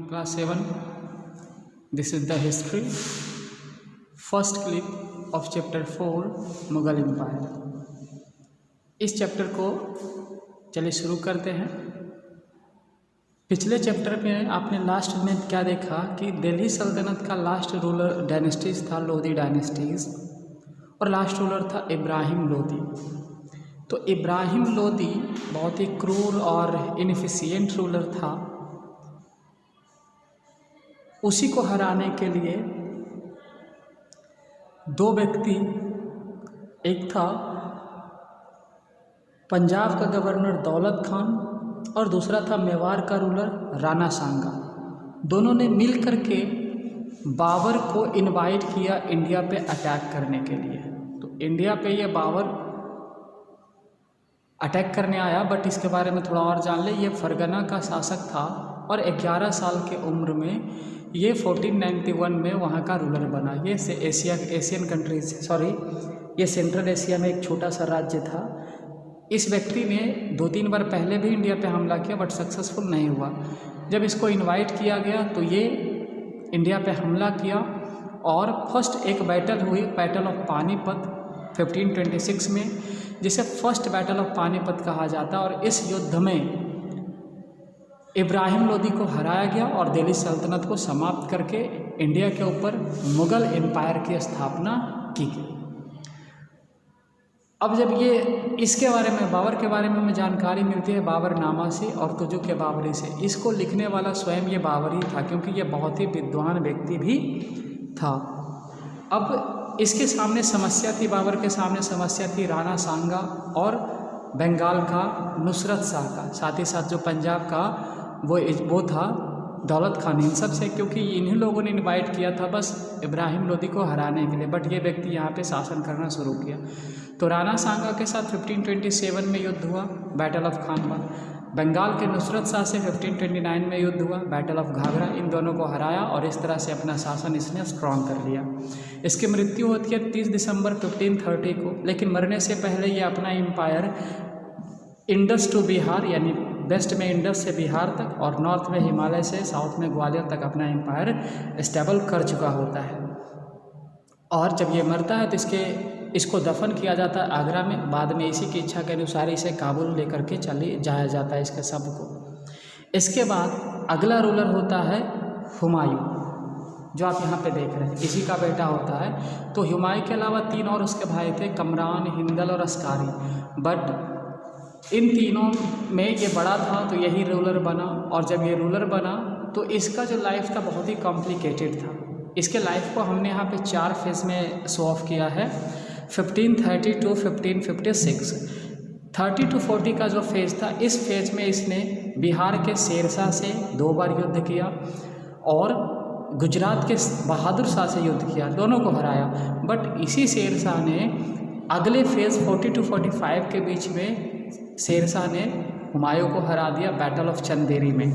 class 7. This is the history. First clip of chapter 4 Mughal empire. इस chapter को चलिए शुरू करते हैं. पिछले चैप्टर में आपने लास्ट में क्या देखा कि दिल्ली सल्तनत का लास्ट रूलर डायनेस्टीज था लोधी डायनेस्टीज, और लास्ट रूलर था इब्राहिम लोधी. तो इब्राहिम लोधी बहुत ही क्रूर और इनफिशिएंट रूलर था. उसी को हराने के लिए दो व्यक्ति, एक था पंजाब का गवर्नर दौलत खान और दूसरा था मेवाड़ का रूलर राणा सांगा. दोनों ने मिल करके बाबर को इनवाइट किया इंडिया पे अटैक करने के लिए. तो इंडिया पे ये बाबर अटैक करने आया, बट इसके बारे में थोड़ा और जान ले. ये फरगना का शासक था और 11 साल के उम्र में ये 1491 में वहाँ का रूलर बना. ये एशियन कंट्रीज ये सेंट्रल एशिया में एक छोटा सा राज्य था. इस व्यक्ति ने 2-3 बार पहले भी इंडिया पे हमला किया बट सक्सेसफुल नहीं हुआ. जब इसको इनवाइट किया गया तो ये इंडिया पे हमला किया और फर्स्ट एक बैटल हुई, बैटल ऑफ पानीपत 1526 में, जिसे फर्स्ट बैटल ऑफ पानीपत कहा जाता है. और इस युद्ध में इब्राहिम लोधी को हराया गया और दिल्ली सल्तनत को समाप्त करके इंडिया के ऊपर मुगल एम्पायर की स्थापना की गई. अब जब ये इसके बारे में बाबर के बारे में हमें जानकारी मिलती है बाबरनामा से और तुजुक के बाबरी से. इसको लिखने वाला स्वयं ये बाबर ही था, क्योंकि ये बहुत ही विद्वान व्यक्ति भी था. अब इसके सामने समस्या थी, बाबर के सामने समस्या थी राणा सांगा और बंगाल का नुसरत शाह का, साथ ही साथ जो पंजाब का वो था दौलत खान. इन सब से, क्योंकि इन्हीं लोगों ने इनवाइट किया था बस इब्राहिम लोधी को हराने के लिए, बट ये व्यक्ति यहाँ पे शासन करना शुरू किया. तो राणा सांगा के साथ 1527 में युद्ध हुआ, बैटल ऑफ खानवा. बंगाल के नुसरत शाह से 1529 में युद्ध हुआ, बैटल ऑफ घाघरा. इन दोनों को हराया और इस तरह से अपना शासन इसने स्ट्रॉन्ग कर लिया. इसकी मृत्यु होती है 30 दिसंबर 1530 को. लेकिन मरने से पहले ये अपना एम्पायर इंडस टू बिहार, यानी वेस्ट में इंडस से बिहार तक और नॉर्थ में हिमालय से साउथ में ग्वालियर तक अपना एम्पायर स्टेबल कर चुका होता है. और जब ये मरता है तो इसको दफन किया जाता है आगरा में. बाद में इसी की इच्छा के अनुसार इसे काबुल लेकर के चले जाया जाता है इसके शव को. इसके बाद अगला रूलर होता है हुमायूं, जो आप यहाँ पे देख रहे हैं, इसी का बेटा होता है. तो हुमायूं के अलावा 3 और उसके भाई थे, कमरान, हिंदल और अस्कारी. बट इन तीनों में ये बड़ा था तो यही रूलर बना. और जब ये रूलर बना तो इसका जो लाइफ था बहुत ही कॉम्प्लिकेटेड था. इसके लाइफ को हमने यहाँ पे 4 फेज में शो ऑफ किया है. 1530 to 1556, 30 to 40 का जो फेज था, इस फेज में इसने बिहार के शेरशाह से 2 बार युद्ध किया और गुजरात के बहादुर शाह से युद्ध किया, दोनों को हराया. बट इसी शेरशाह ने अगले फेज 40 to 45 के बीच में शेरशाह ने हुमायूं को हरा दिया बैटल ऑफ चंदेरी में.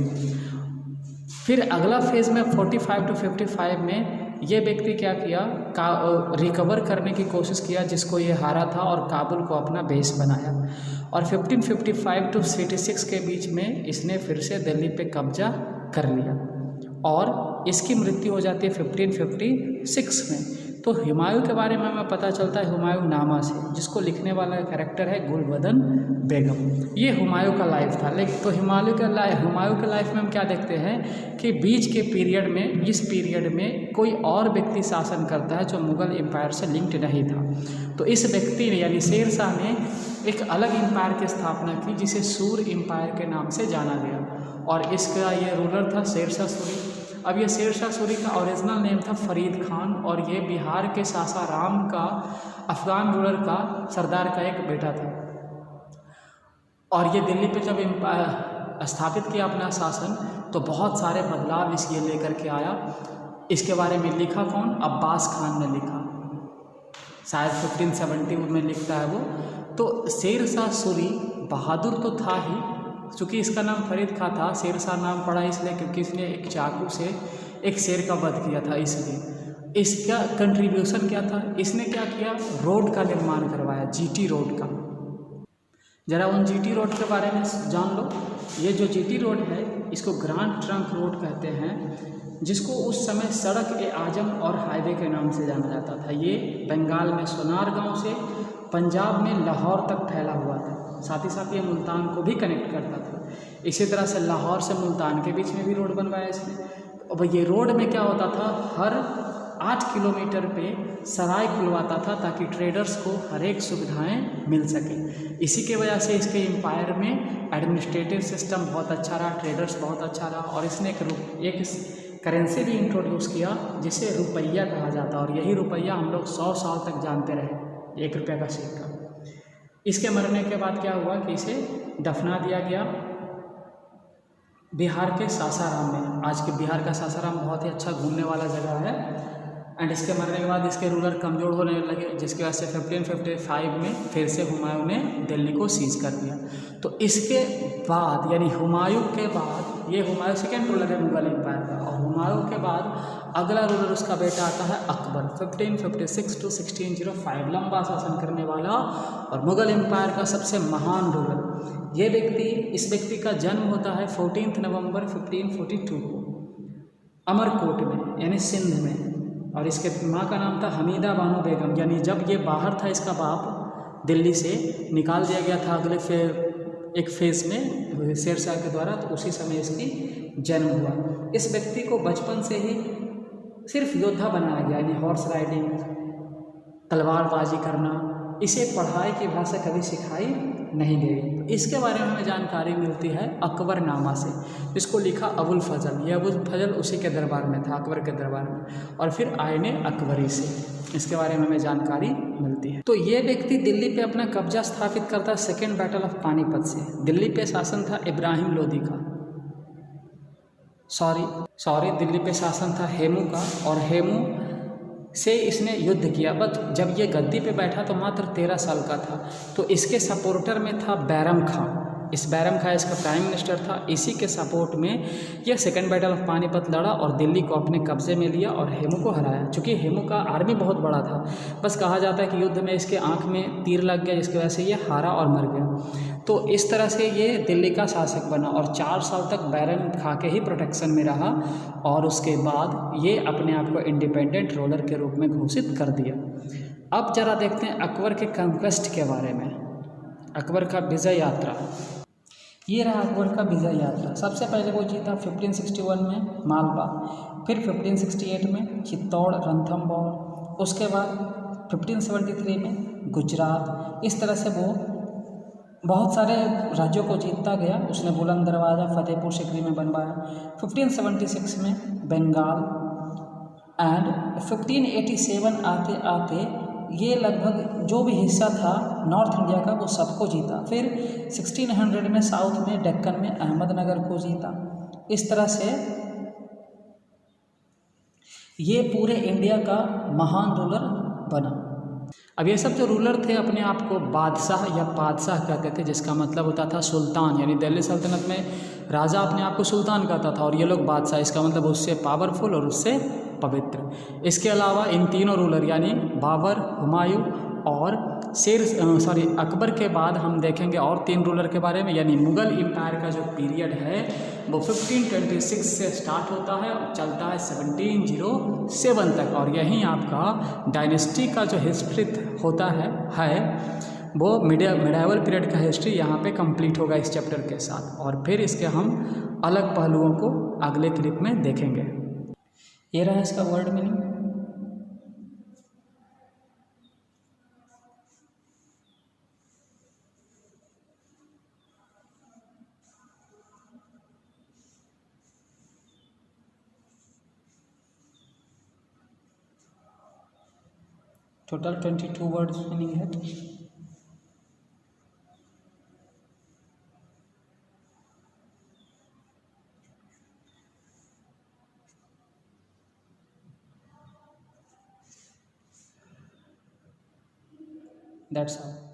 फिर अगला फेज में 45 to 55 में ये व्यक्ति क्या किया, रिकवर करने की कोशिश किया जिसको ये हारा था और काबुल को अपना बेस बनाया. और 1555 to 66 के बीच में इसने फिर से दिल्ली पे कब्जा कर लिया और इसकी मृत्यु हो जाती है 1556 में. तो हुमायूं के बारे में हमें पता चलता है हुमायूं नामा से, जिसको लिखने वाला कैरेक्टर है गुलबदन बेगम. ये हुमायूं का लाइफ था. लेकिन तो हुमायूं के लाइफ में हम क्या देखते हैं कि बीच के पीरियड में, इस पीरियड में कोई और व्यक्ति शासन करता है जो मुगल एम्पायर से लिंक्ड नहीं था. तो इस व्यक्ति ने, यानी शेरशाह ने, एक अलग एम्पायर की स्थापना की जिसे सूर एम्पायर के नाम से जाना गया. और इसका ये रूलर था शेरशाह सूरी. अब ये शेरशाह सूरी का ओरिजिनल नेम था फरीद खान और ये बिहार के सासाराम का अफगान रूलर का सरदार का एक बेटा था. और ये दिल्ली पे जब स्थापित किया अपना शासन तो बहुत सारे बदलाव इसलिए लेकर के आया. इसके बारे में लिखा कौन? अब्बास खान ने लिखा, शायद 1570 में लिखता है वो. तो शेरशाह सूरी बहादुर तो था ही, चूँकि इसका नाम फरीद खां था, शेरशाह नाम पड़ा इसलिए क्योंकि इसने एक चाकू से एक शेर का वध किया था. इसलिए इसका कंट्रीब्यूशन क्या था, इसने क्या किया, रोड का निर्माण करवाया, जीटी रोड का. ज़रा उन जीटी रोड के बारे में जान लो। ये जो जीटी रोड है इसको ग्रांड ट्रंक रोड कहते हैं, जिसको उस समय सड़क ए आजम और हाईवे के नाम से जाना जाता था। ये बंगाल में सोनार गांव से पंजाब में लाहौर तक फैला हुआ था। साथ ही साथ ये मुल्तान को भी कनेक्ट करता था। इसी तरह से लाहौर से मुल्तान के बीच में भी रोड बनवाया इसने। अब ये रोड में क्या होता था, हर 8 किलोमीटर पे सराय खुलवाता था ताकि ट्रेडर्स को हर एक सुविधाएं मिल सके। इसी के वजह से इसके एम्पायर में एडमिनिस्ट्रेटिव सिस्टम बहुत अच्छा रहा, ट्रेडर्स बहुत अच्छा रहा, और इसने एक करेंसी भी इंट्रोड्यूस किया जिसे रुपया कहा जाता, और यही रुपया हम लोग 100 साल तक जानते रहे, 1 रुपये का सिक्का। इसके मरने के बाद क्या हुआ कि इसे दफना दिया गया बिहार के सासाराम में। आज के बिहार का सासाराम बहुत ही अच्छा घूमने वाला जगह है। एंड इसके मरने के बाद इसके रूलर कमज़ोर होने लगे, जिसकी वजह से 1555 में फिर से हुमायूं ने दिल्ली को सीज कर दिया। तो इसके बाद यानी हुमायूं के बाद, ये हुमायूं सेकेंड रूलर है मुगल एम्पायर का, और हुमायूं के बाद अगला रूलर उसका बेटा आता है अकबर, 1556 to 1605, लंबा शासन करने वाला और मुगल एम्पायर का सबसे महान रूलर। ये व्यक्ति, इस व्यक्ति का जन्म होता है 14 नवंबर 1542 को अमरकोट में यानी सिंध में, और इसके माँ का नाम था हमीदा बानो बेगम। यानी जब ये बाहर था इसका बाप दिल्ली से निकाल दिया गया था अगले एक फेज़ में शेरशाह के द्वारा, तो उसी समय इसकी जन्म हुआ। इस व्यक्ति को बचपन से ही सिर्फ योद्धा बनाया गया, यानी हॉर्स राइडिंग, तलवारबाजी करना, इसे पढ़ाई की भाषा कभी सिखाई नहीं गई। तो इसके बारे में हमें जानकारी मिलती है अकबरनामा से, इसको लिखा अबुल फजल। ये अबुल फजल उसी के दरबार में था, अकबर के दरबार में, और फिर आईने अकबरी से इसके बारे में हमें जानकारी मिलती है। तो ये व्यक्ति दिल्ली पे अपना कब्जा स्थापित करता सेकेंड बैटल ऑफ पानीपत से। दिल्ली पे शासन था इब्राहिम लोदी का, सॉरी दिल्ली पे शासन था हेमू का, और हेमू से इसने युद्ध किया। बट जब ये गद्दी पे बैठा तो मात्र 13 साल का था। तो इसके सपोर्टर में था बैरम खां। इस बैरम खां इसका प्राइम मिनिस्टर था। इसी के सपोर्ट में यह सेकेंड बैटल ऑफ पानीपत लड़ा और दिल्ली को अपने कब्जे में लिया और हेमू को हराया। चूँकि हेमू का आर्मी बहुत बड़ा था, बस कहा जाता है कि युद्ध में इसके आँख में तीर लग गया, जिसकी वजह से ये हारा और मर गया। तो इस तरह से ये दिल्ली का शासक बना और 4 साल तक बैरम खां के ही प्रोटेक्शन में रहा, और उसके बाद ये अपने आप को इंडिपेंडेंट रूलर के रूप में घोषित कर दिया। अब जरा देखते हैं अकबर के कंक्वेस्ट के बारे में, अकबर का विजय यात्रा। ये रहा अकबर का विजय यात्रा। सबसे पहले वो जीता 1561 में मालवा, फिर 1568 में चित्तौड़ रणथंभौर, उसके बाद 1573 में गुजरात। इस तरह से वो बहुत सारे राज्यों को जीतता गया। उसने बुलंद दरवाज़ा फतेहपुर सिकरी में बनवाया। 1576 में बंगाल, एंड 1587 आते आते ये लगभग जो भी हिस्सा था नॉर्थ इंडिया का वो सबको जीता। फिर 1600 में साउथ में डेक्कन में अहमदनगर को जीता। इस तरह से ये पूरे इंडिया का महान रूलर बना। अब ये सब जो रूलर थे अपने आप को बादशाह या पादशाह कहते थे, जिसका मतलब होता था सुल्तान। यानी दिल्ली सल्तनत में राजा अपने आप को सुल्तान कहता था और ये लोग बादशाह, इसका मतलब उससे पावरफुल और उससे पवित्र। इसके अलावा इन तीनों रूलर यानी बाबर, हुमायूं और अकबर के बाद हम देखेंगे और 3 रूलर के बारे में। यानी मुगल एम्पायर का जो पीरियड है वो 1526 से स्टार्ट होता है और चलता है 1707 तक, और यहीं आपका डायनेस्टी का जो हिस्ट्री होता है वो मिडाइवल पीरियड का हिस्ट्री यहाँ पे कंप्लीट होगा इस चैप्टर के साथ, और फिर इसके हम अलग पहलुओं को अगले क्लिप में देखेंगे। ये रहा इसका word meaning. Total 22 words meaning है। That's all.